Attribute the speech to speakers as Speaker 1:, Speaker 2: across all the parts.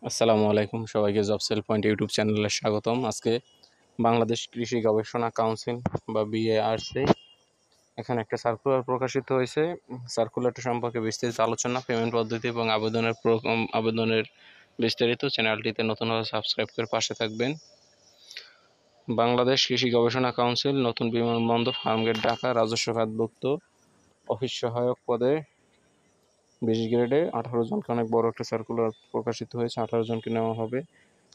Speaker 1: আসসালামু আলাইকুম, সবাইকে জব সেল পয়েন্ট ইউটিউব চ্যানেলে স্বাগতম। আজকে বাংলাদেশ কৃষি গবেষণা কাউন্সিল বা বিএআরসি এখানে একটা সার্কুলার প্রকাশিত হয়েছে। সার্কুলারটা সম্পর্কে বিস্তারিত আলোচনা, পেমেন্ট পদ্ধতি এবং আবেদনের বিস্তারিত চ্যানেলটিতে নতুনভাবে সাবস্ক্রাইব করে পাশে থাকবেন। বাংলাদেশ কৃষি গবেষণা কাউন্সিল, নতুন বিমানবন্দর, ফার্মগেট, ঢাকা, রাজস্ব খাতভুক্ত অফিস সহায়ক পদে 20 গ্রেডে 18 জনকে, অনেক বড় একটা সার্কুলার প্রকাশিত হয়েছে। 18 জনকে নেওয়া হবে।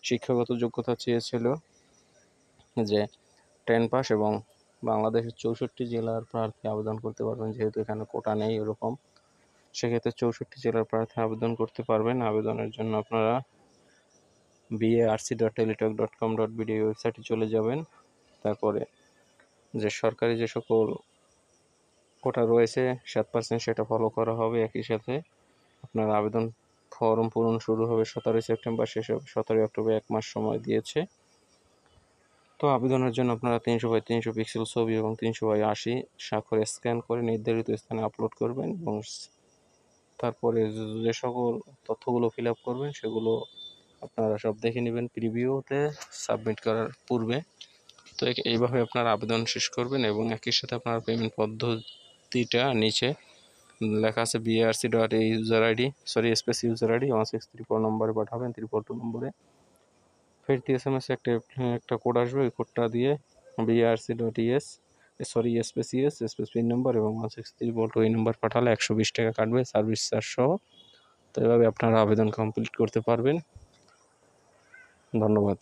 Speaker 1: শিক্ষাগত যোগ্যতা চেয়েছিল যে 10 পাস এবং বাংলাদেশের 64 জেলার প্রার্থী আবেদন করতে পারবেন, যেহেতু এখানে কোটা নেই এরকম। সেক্ষেত্রে 64 জেলার প্রার্থী আবেদন করতে পারবেন। আবেদনের জন্য আপনারা barc.teletalk.com.bd ওয়েবসাইটে চলে যাবেন। তারপরে যে সরকারি যে সকল কোটা রয়েছে 7% সেটা ফলো করা হবে। একই সাথে আপনার আবেদন ফর্ম পূরণ শুরু হবে 17 সেপ্টেম্বর, শেষ হবে 17 অক্টোবর। 1 মাস সময় দিয়েছে। তো আবেদনের জন্য আপনারা 300x300 পিক্সেল ছবি এবং 300x80 স্বাক্ষর স্ক্যান করে নির্ধারিত স্থানে আপলোড করবেন এবং তারপরে যে সকল তথ্যগুলো ফিল আপ করবেন সেগুলো আপনারা সব দেখে নেবেন প্রিভিউতে সাবমিট করার পূর্বে। তো এইভাবে আপনারা আবেদন শেষ করবেন এবং একই সাথে আপনার পেমেন্ট পদ্ধতিটা নিচে লেখা আছে barc.ইউজার আইডি ইউজার আইডি 1634 নম্বরে পাঠাবেন, 342 নম্বরে। ফেরতি SMS একটা কোড আসবে, ওই কোডটা দিয়ে barc.es পিন নম্বর এবং 163 এই নম্বর পাঠালে 120 টাকা কাটবে সার্ভিস চার্জ সহ। তো এভাবে আপনারা আবেদন কমপ্লিট করতে পারবেন। ধন্যবাদ।